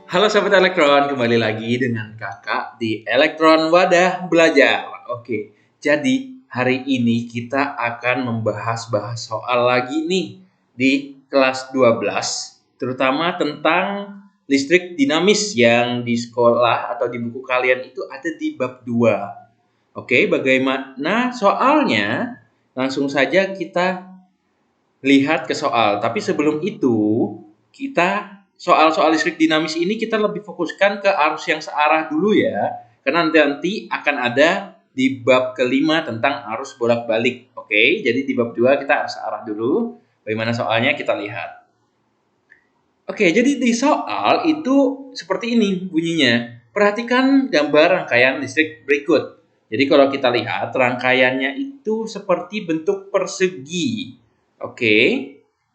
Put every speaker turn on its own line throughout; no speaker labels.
Halo Sobat Elektron, kembali lagi dengan kakak di Elektron Wadah Belajar. Oke, jadi hari ini kita akan membahas soal lagi nih di kelas 12, terutama tentang listrik dinamis yang di sekolah atau di buku kalian itu ada di bab 2. Oke, bagaimana soalnya? Langsung saja kita lihat ke soal. Tapi sebelum itu, kita soal-soal listrik dinamis ini kita lebih fokuskan ke arus yang searah dulu ya. Karena nanti akan ada di bab kelima tentang arus bolak-balik. Oke, jadi di bab 2 kita arus searah dulu. Bagaimana soalnya kita lihat. Oke, jadi di soal itu seperti ini bunyinya. Perhatikan gambar rangkaian listrik berikut. Jadi kalau kita lihat rangkaiannya itu seperti bentuk persegi. Oke.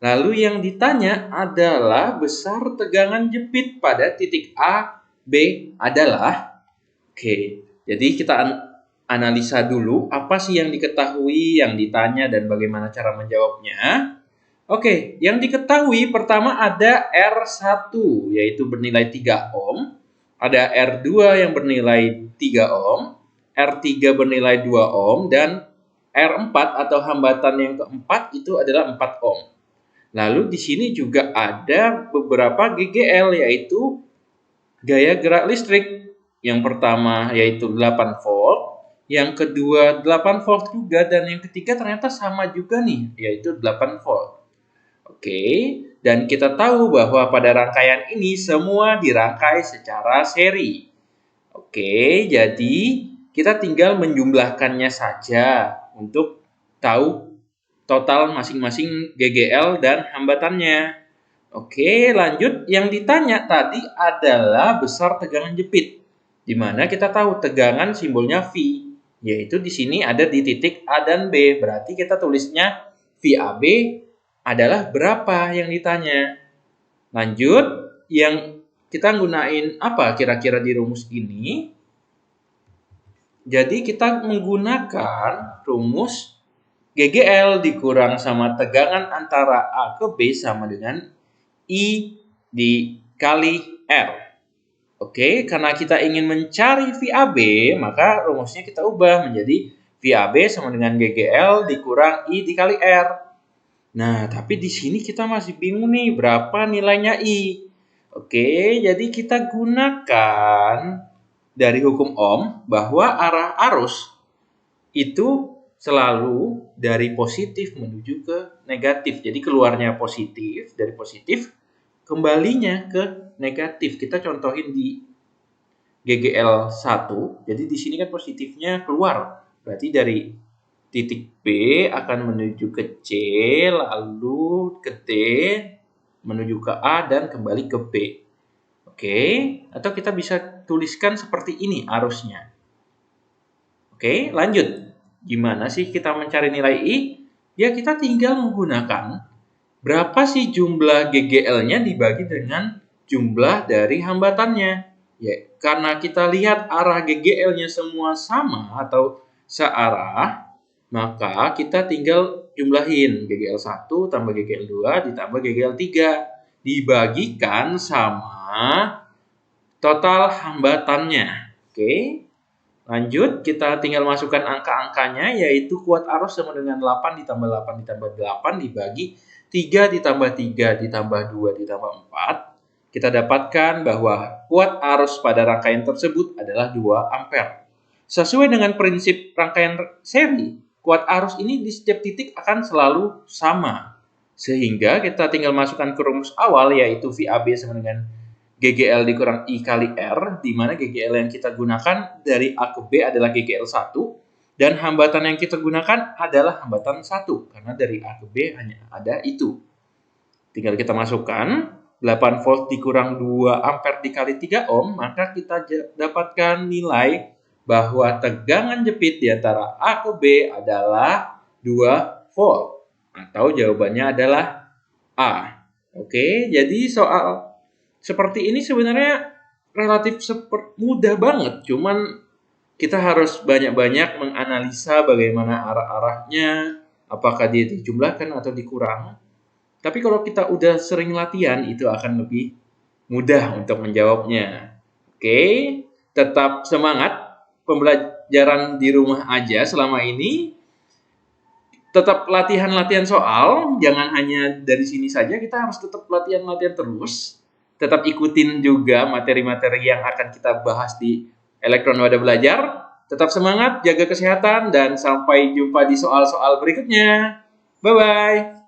Lalu yang ditanya adalah besar tegangan jepit pada titik A, B adalah. Oke. Jadi kita analisa dulu apa sih yang diketahui, yang ditanya dan bagaimana cara menjawabnya. Oke, yang diketahui pertama ada R1 yaitu bernilai 3 ohm, ada R2 yang bernilai 3 ohm, R3 bernilai 2 ohm, dan R4 atau hambatan yang keempat itu adalah 4 ohm. Lalu di sini juga ada beberapa GGL yaitu gaya gerak listrik. Yang pertama yaitu 8 volt, yang kedua 8 volt juga, dan yang ketiga ternyata sama juga nih yaitu 8 volt. Oke, dan kita tahu bahwa pada rangkaian ini semua dirangkai secara seri. Oke, jadi kita tinggal menjumlahkannya saja untuk tahu total masing-masing GGL dan hambatannya. Oke, lanjut. Yang ditanya tadi adalah besar tegangan jepit, di mana kita tahu tegangan simbolnya V, yaitu di sini ada di titik A dan B. Berarti kita tulisnya VAB adalah berapa yang ditanya. Lanjut, yang kita gunain apa kira-kira di rumus ini? Jadi kita menggunakan rumus GGL dikurang sama tegangan antara A ke B sama dengan I dikali R. Oke, karena kita ingin mencari VAB, maka rumusnya kita ubah menjadi VAB sama dengan GGL dikurang I dikali R. Nah, tapi di sini kita masih bingung nih berapa nilainya I. Oke, jadi kita gunakan dari hukum Ohm bahwa arah arus itu selalu dari positif menuju ke negatif. Jadi keluarnya positif, dari positif kembalinya ke negatif. Kita contohin di GGL 1. Jadi di sini kan positifnya keluar. Berarti dari titik B akan menuju ke C, lalu ke D, menuju ke A, dan kembali ke B. Oke, atau kita bisa tuliskan seperti ini arusnya. Oke, lanjut. Gimana sih kita mencari nilai I? Ya, kita tinggal menggunakan berapa sih jumlah GGL-nya dibagi dengan jumlah dari hambatannya. Ya, karena kita lihat arah GGL-nya semua sama atau searah, maka kita tinggal jumlahin GGL 1 tambah GGL 2 ditambah GGL 3 dibagikan sama total hambatannya. Oke. Lanjut, kita tinggal masukkan angka-angkanya yaitu kuat arus sama dengan 8 ditambah 8 ditambah 8 dibagi 3 ditambah 3 ditambah 2 ditambah 4. Kita dapatkan bahwa kuat arus pada rangkaian tersebut adalah 2 ampere. Sesuai dengan prinsip rangkaian seri, kuat arus ini di setiap titik akan selalu sama. Sehingga kita tinggal masukkan ke rumus awal yaitu VAB sama dengan GGL dikurang I kali R, di mana GGL yang kita gunakan dari A ke B adalah GGL 1, dan hambatan yang kita gunakan adalah hambatan 1, karena dari A ke B hanya ada itu. Tinggal kita masukkan, 8 volt dikurang 2 ampere dikali 3 ohm, maka kita dapatkan nilai bahwa tegangan jepit di antara A ke B adalah 2 volt. Atau jawabannya adalah A. Oke, jadi soal seperti ini sebenarnya relatif mudah banget. Cuman kita harus banyak-banyak menganalisa bagaimana arah-arahnya, apakah dia dijumlahkan atau dikurang. Tapi kalau kita udah sering latihan, itu akan lebih mudah untuk menjawabnya. Oke, tetap semangat pembelajaran di rumah aja selama ini. Tetap latihan-latihan soal, jangan hanya dari sini saja, kita harus tetap latihan-latihan terus. Tetap ikutin juga materi-materi yang akan kita bahas di Elektron Wadah Belajar. Tetap semangat, jaga kesehatan, dan sampai jumpa di soal-soal berikutnya. Bye-bye.